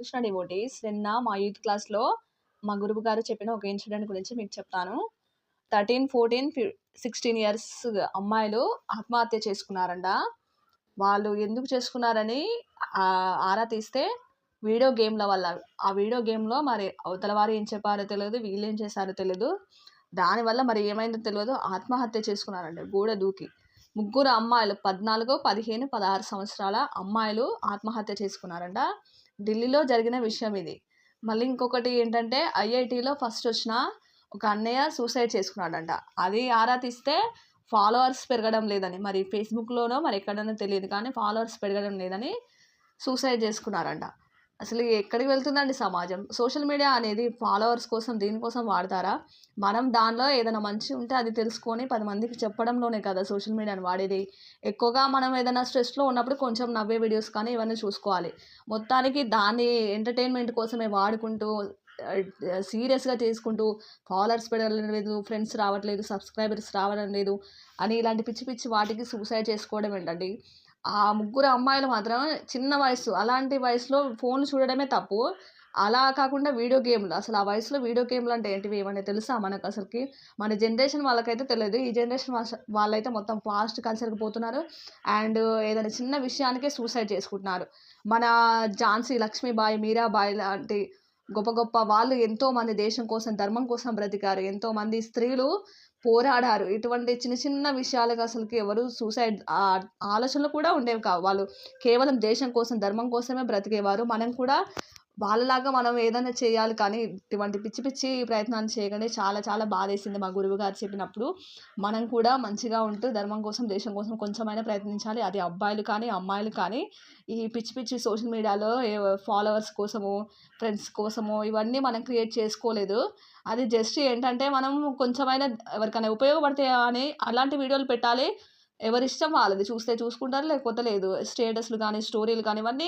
Krishna devotees నిన్న మా youth క్లాస్‌లో మా గురువు గారు చెప్పిన ఒక ఇన్సిడెంట్ గురించి మీకు చెప్తాను. 13, 14, 16 ఇయర్స్ అమ్మాయిలు ఆత్మహత్య చేసుకున్నారంట. వాళ్ళు ఎందుకు చేసుకున్నారని ఆరా తీస్తే వీడియో గేమ్‌ల వల్ల. ఆ వీడియో గేమ్‌లో మరి అవతల వారు ఏం చెప్పారో తెలీదు. వీళ్ళేం చేశారో తెలీదు. దానివల్ల మరి ఏమైందో తెలవదు. ఆత్మహత్య చేసుకున్నారంట గోడ దూకి. ముగ్గురు అమ్మాయిలు 14, 15, 16 సంవత్సరాల అమ్మాయిలు ఆత్మహత్య చేసుకున్నారంట. ఢిల్లీలో జరిగిన విషయం ఇది. మళ్ళీ ఇంకొకటి ఏంటంటే ఐఐటీలో ఫస్ట్ వచ్చిన ఒక అన్నయ్య సూసైడ్ చేసుకున్నాడంట. అది ఆరా తీస్తే ఫాలోవర్స్ పెరగడం లేదని, మరి ఫేస్బుక్లోనో మరి ఎక్కడనో తెలియదు కానీ ఫాలోవర్స్ పెరగడం లేదని సూసైడ్ చేసుకున్నారంట. అసలు ఎక్కడికి వెళ్తుందండి సమాజం? సోషల్ మీడియా అనేది ఫాలోవర్స్ కోసం దీనికోసం వాడతారా? మనం దానిలో ఏదైనా మంచి ఉంటే అది తెలుసుకొని 10 మందికి చెప్పడంలోనే కదా సోషల్ మీడియాని వాడేది. ఎక్కువగా మనం ఏదైనా స్ట్రెస్‌లో ఉన్నప్పుడు కొంచెం నవ్వే వీడియోస్ కానీ ఇవన్నీ చూసుకోవాలి. మొత్తానికి దాన్ని ఎంటర్‌టైన్‌మెంట్ కోసమే వాడుకుంటూ సీరియస్‌గా చేసుకుంటూ ఫాలోవర్స్ పెరగడం లేదు, ఫ్రెండ్స్ రావట్లేదు, సబ్స్క్రైబర్స్ రావడం లేదు అని ఇలాంటి పిచ్చి పిచ్చి వాటికి సూసైడ్ చేసుకోవడం ఏంటండి? ఆ ముగ్గురు అమ్మాయిలు మాత్రం చిన్న వయసు. అలాంటి వయసులో ఫోన్‌లు చూడడమే తప్పు. అలా కాకుండా వీడియో గేమ్‌లు. అసలు ఆ వయసులో వీడియో గేమ్‌లు అంటే ఏంటివి? ఏమన్నా తెలుసా మనకసలకి? మన జనరేషన్ వాళ్ళకైతే తెలీదు. ఈ జనరేషన్ వాళ్ళైతే మొత్తం ఫాస్ట్ కల్చర్‌కి పోతున్నారు. అండ్ ఏదైనా చిన్న విషయానికే సూసైడ్ చేసుకుంటున్నారు. మన ఝాన్సీ లక్ష్మీబాయి, మీరాబాయి లాంటి గొప్ప గొప్ప వాళ్ళు ఎంతోమంది దేశం కోసం, ధర్మం కోసం బ్రతికారు. ఎంతోమంది స్త్రీలు పోరాడారు. ఇటువంటి చిన్న చిన్న విషయాలకు అసలుకి ఎవరు సూసైడ్ ఆలోచనలు కూడా ఉండేవి కావు. వాళ్ళు కేవలం దేశం కోసం, ధర్మం కోసమే బ్రతికేవారు. మనం కూడా వాళ్ళలాగా మనం ఏదైనా చేయాలి కానీ ఇటువంటి పిచ్చి పిచ్చి ప్రయత్నాలు చేయకండి. చాలా చాలా బాధేసింది మా గురువుగారు చెప్పినప్పుడు. మనం కూడా మంచిగా ఉంటూ ధర్మం కోసం, దేశం కోసం కొంచెమైనా ప్రయత్నించాలి. అది అబ్బాయిలు కానీ, అమ్మాయిలు కానీ ఈ పిచ్చి పిచ్చి సోషల్ మీడియాలో ఫాలోవర్స్ కోసమో, ఫ్రెండ్స్ కోసమో ఇవన్నీ మనం క్రియేట్ చేసుకోలేదు. అది జస్ట్ ఏంటంటే మనం కొంచెమైనా ఎవరికైనా ఉపయోగపడతాయా అని అలాంటి వీడియోలు పెట్టాలి. ఎవరిష్టం వాళ్ళది. చూస్తే చూసుకుంటారు, లేకపోతే లేదు. స్టేటస్‌లు కానీ, స్టోరీలు కానీ ఇవన్నీ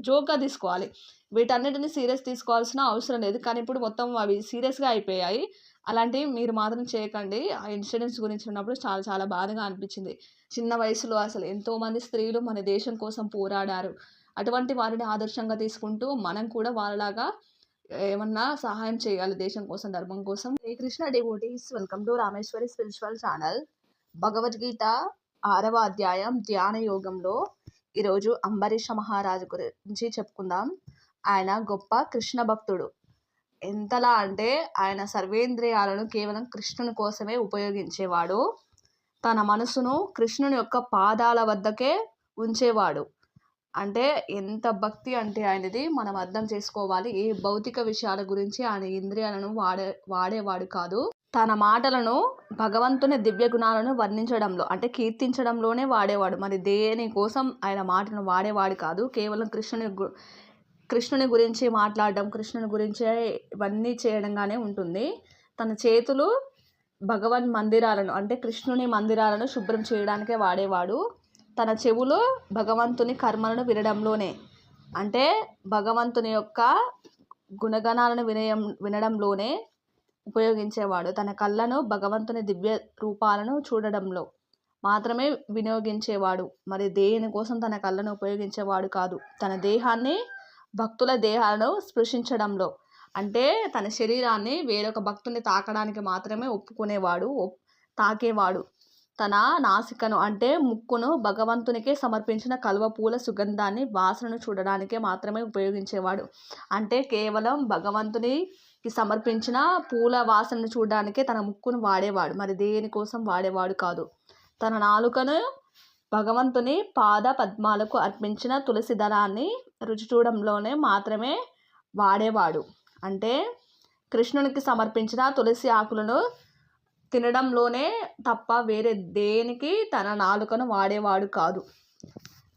జోక్‌గా తీసుకోవాలి. వీటన్నిటిని సీరియస్ తీసుకోవాల్సిన అవసరం లేదు. కానీ ఇప్పుడు మొత్తం అవి సీరియస్‌గా అయిపోయాయి. అలాంటివి మీరు మాత్రం చేయకండి. ఆ ఇన్సిడెంట్స్ గురించి విన్నప్పుడు చాలా చాలా బాధగా అనిపించింది. చిన్న వయసులో అసలు ఎంతోమంది స్త్రీలు మన దేశం కోసం పోరాడారు. అటువంటి వారిని ఆదర్శంగా తీసుకుంటూ మనం కూడా వాళ్ళలాగా ఏమన్నా సహాయం చేయాలి దేశం కోసం, ధర్మం కోసం. Shri Krishna devotees welcome to Rameshwari spiritual channel. Bhagavad Gita 6వ అధ్యాయం ధ్యాన యోగంలో ఈరోజు అంబరీష మహారాజు గురించి చెప్పుకుందాం. ఆయన గొప్ప కృష్ణ భక్తుడు. ఎంతలా అంటే ఆయన సర్వేంద్రియాలను కేవలం కృష్ణుని కోసమే ఉపయోగించేవాడు. తన మనసును కృష్ణుని యొక్క పాదాల వద్దకే ఉంచేవాడు. అంటే ఎంత భక్తి అంటే ఆయనది మనం అర్థం చేసుకోవాలి. ఏ భౌతిక విషయాల గురించి ఆయన ఇంద్రియాలను వాడేవాడు కాదు. తన మాటలను భగవంతుని దివ్య గుణాలను వర్ణించడంలో అంటే కీర్తించడంలోనే వాడేవాడు. మరి దేని కోసం ఆయన మాటను వాడేవాడు కాదు. కేవలం కృష్ణుని గురించి మాట్లాడడం, కృష్ణుని గురించే ఇవన్నీ చేయడంగానే ఉంటుంది. తన చేతులు భగవన్ మందిరాలను అంటే కృష్ణుని మందిరాలను శుభ్రం చేయడానికే వాడేవాడు. తన చెవులు భగవంతుని కర్మలను వినడంలోనే అంటే భగవంతుని యొక్క గుణగణాలను వినడంలోనే ఉపయోగించేవాడు. తన కళ్ళను భగవంతుని దివ్య రూపాలను చూడడంలో మాత్రమే వినియోగించేవాడు. మరి దేనికోసం తన కళ్ళను ఉపయోగించేవాడు కాదు. తన దేహాన్ని భక్తుల దేహాలను స్పృశించడంలో అంటే తన శరీరాన్ని వేరొక భక్తుని తాకడానికి మాత్రమే తాకేవాడు. తన నాసికను అంటే ముక్కును భగవంతునికే సమర్పించిన కలువ పూల సుగంధాన్ని వాసనను చూడడానికే మాత్రమే ఉపయోగించేవాడు. అంటే కేవలం భగవంతునికి సమర్పించిన పూల వాసనను చూడడానికే తన ముక్కును వాడేవాడు. మరి దేనికోసం వాడేవాడు కాదు. తన నాలుకను భగవంతుని పాద పద్మాలకు అర్పించిన తులసి దళాన్ని రుచి చూడంలోనే మాత్రమే వాడేవాడు. అంటే కృష్ణునికి సమర్పించిన తులసి ఆకులను తినడంలోనే తప్ప వేరే దేనికి తన నాలుకను వాడేవాడు కాదు.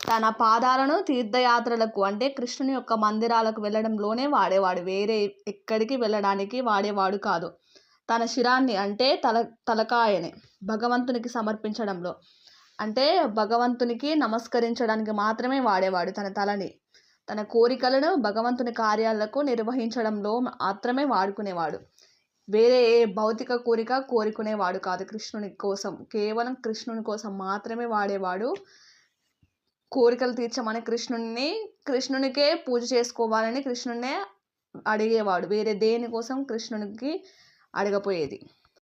తన పాదాలను తీర్థయాత్రలకు అంటే కృష్ణుని యొక్క మందిరాలకు వెళ్ళడంలోనే వాడేవాడు. వేరే ఎక్కడికి వెళ్ళడానికి వాడేవాడు కాదు. తన శిరాన్ని అంటే తలకాయని భగవంతునికి సమర్పించడంలో అంటే భగవంతునికి నమస్కరించడానికి మాత్రమే వాడేవాడు తన తలని. తన కోరికలను భగవంతుని కార్యాలకు నిర్వహించడంలో మాత్రమే వాడుకునేవాడు. వేరే ఏ భౌతిక కోరుకునేవాడు కాదు కృష్ణుని కోసం. కేవలం కృష్ణుని కోసం మాత్రమే వాడేవాడు. కోరికలు తీర్చమని కృష్ణునికే పూజ చేసుకోవాలని కృష్ణున్నే అడిగేవాడు. వేరే దేనికోసం కృష్ణునికి అడగపోయేది.